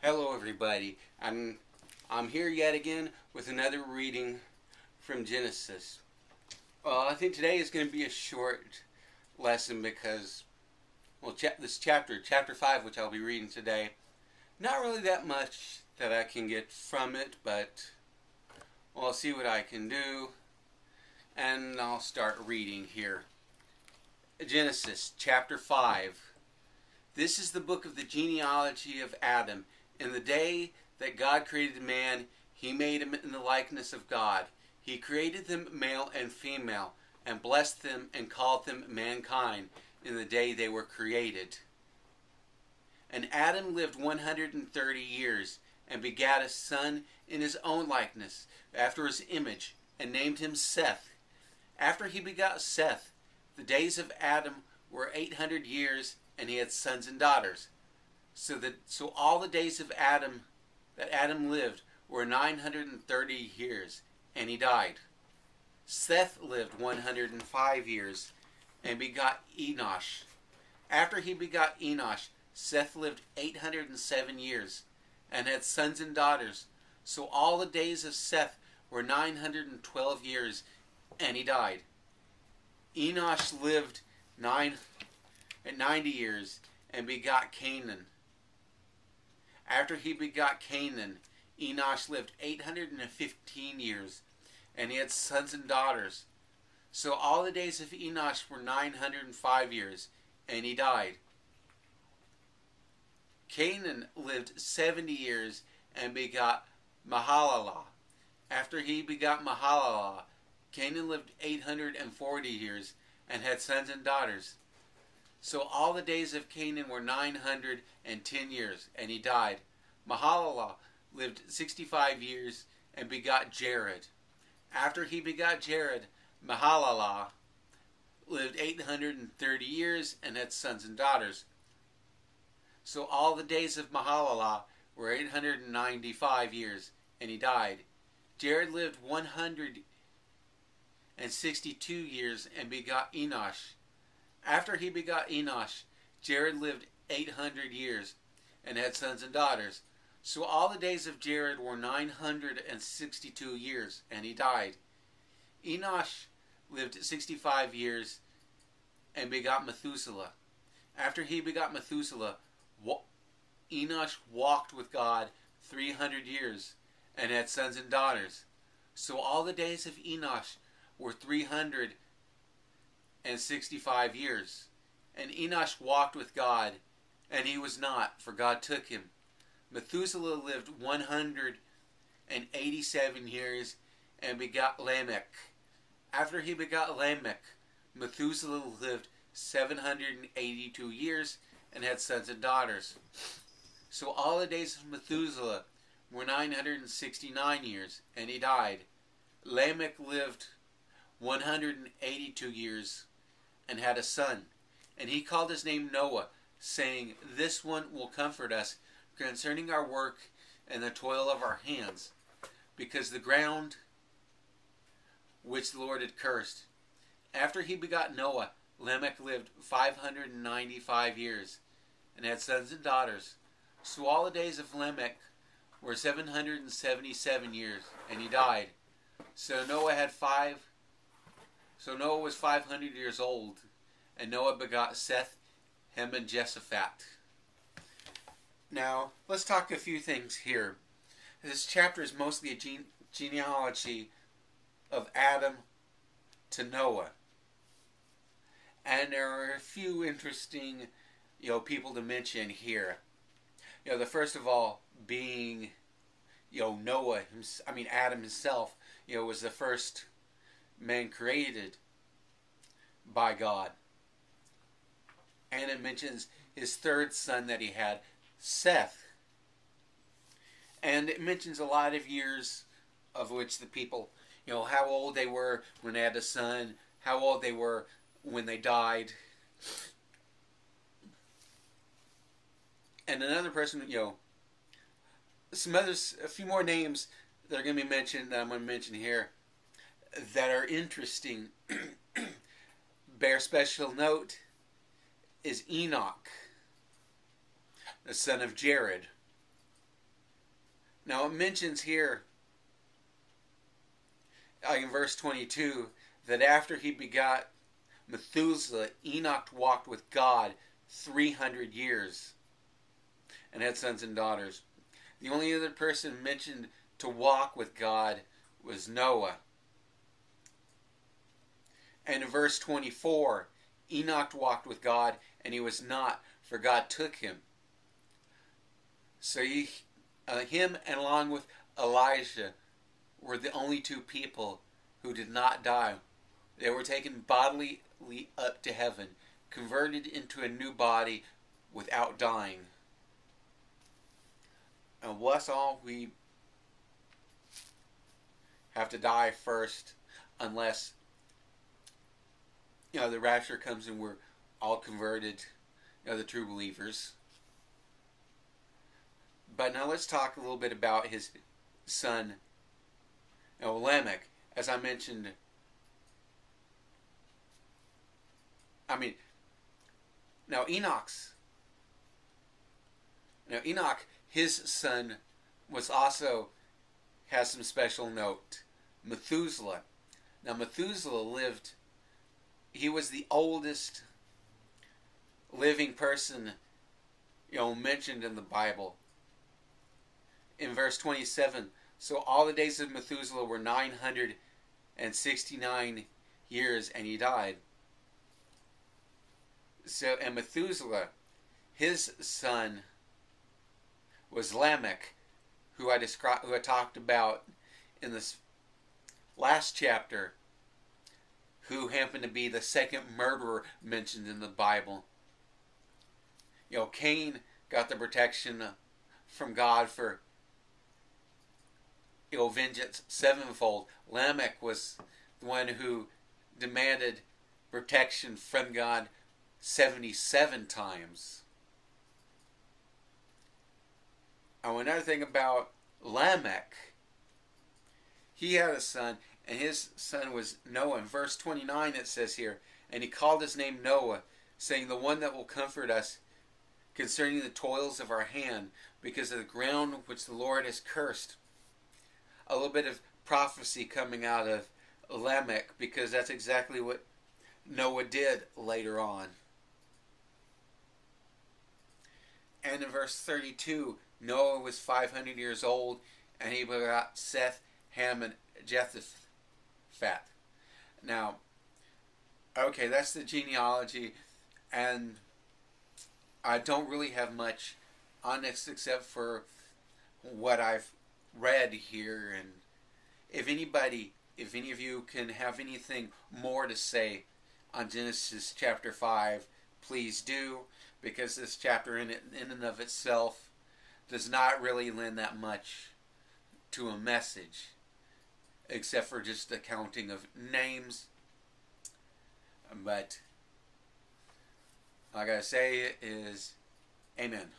Hello, everybody. I'm here yet again with another reading from Genesis. I think today is going to be a short lesson because, this chapter 5, which I'll be reading today, not really that much that I can get from it, but I'll see what I can do, and I'll start reading here. Genesis chapter 5. This is the book of the genealogy of Adam. In the day that God created man, he made him in the likeness of God. He created them male and female, and blessed them and called them mankind in the day they were created. And Adam lived 130 years, and begat a son in his own likeness, after his image, and named him Seth. After he begot Seth, the days of Adam were 800 years, and he had sons and daughters. So all the days of Adam that Adam lived were 930 years, and he died. Seth lived 105 years, and begot Enosh. After he begot Enosh, Seth lived 807 years, and had sons and daughters. So all the days of Seth were 912 years, and he died. Enosh lived 90 years, and begot Canaan. After he begot Canaan, Enosh lived 815 years, and he had sons and daughters. So all the days of Enosh were 905 years, and he died. Canaan lived 70 years, and begot Mahalalel. After he begot Mahalalel, Canaan lived 840 years, and had sons and daughters. So all the days of Canaan were 910 years, and he died. Mahalalel lived 65 years, and begot Jared. After he begot Jared, Mahalalel lived 830 years, and had sons and daughters. So all the days of Mahalalel were 895 years, and he died. Jared lived 162 years, and begot Enosh. After he begot Enosh, Jared lived 800 years, and had sons and daughters. So all the days of Jared were 962 years, and he died. Enosh lived 65 years, and begot Methuselah. After he begot Methuselah, Enosh walked with God 300 years, and had sons and daughters. So all the days of Enosh were 365 years. And Enosh walked with God, and he was not, for God took him. Methuselah lived 187 years, and begot Lamech. After he begot Lamech, Methuselah lived 782 years, and had sons and daughters. So all the days of Methuselah were 969 years, and he died. Lamech lived 182 years, and had a son, and he called his name Noah, saying, This one will comfort us concerning our work and the toil of our hands, because the ground which the Lord had cursed. After he begot Noah, Lamech lived 595 years, and had sons and daughters. So all the days of Lamech were 777 years, and he died. So Noah was 500 years old, and Noah begot Seth, Hem, and Jephthah. Now, let's talk a few things here. This chapter is mostly a genealogy of Adam to Noah. And there are a few interesting, people to mention here. The first of all being, Adam himself, was the first man created by God. And it mentions his third son that he had, Seth. And it mentions a lot of years of which the people, how old they were when they had a son, how old they were when they died. And another person, a few more names that are going to be mentioned, that I'm going to mention here, that are interesting. Bear special note is Enoch, the son of Jared. Now it mentions here in verse 22 that after he begot Methuselah, Enoch walked with God 300 years and had sons and daughters. The only other person mentioned to walk with God was Noah. And in verse 24, Enoch walked with God, and he was not, for God took him. So him, and along with Elijah, were the only two people who did not die. They were taken bodily up to heaven, converted into a new body without dying. And us all, we have to die first, unless the rapture comes and we're all converted, the true believers. But now let's talk a little bit about his son, Lamech. As I mentioned, Enoch, his son has some special note. Methuselah. Now Methuselah he was the oldest living person, mentioned in the Bible. In verse 27, so all the days of Methuselah were 969 years, and he died. So, and Methuselah, his son was Lamech, who I talked about in this last chapter, who happened to be the second murderer mentioned in the Bible. Cain got the protection from God for vengeance sevenfold. Lamech was the one who demanded protection from God 77 times. And another thing about Lamech, he had a son, and his son was Noah. In verse 29 it says here, and he called his name Noah, saying, the one that will comfort us concerning the toils of our hand, because of the ground which the Lord has cursed. A little bit of prophecy coming out of Lamech, because that's exactly what Noah did later on. And in verse 32, Noah was 500 years old, and he begot Seth, Ham, and Japheth. Now, okay, that's the genealogy, and I don't really have much on this except for what I've read here. And if any of you can have anything more to say on Genesis chapter 5, please do, because this chapter in and of itself does not really lend that much to a message, except for just the counting of names. But all I gotta say is, amen.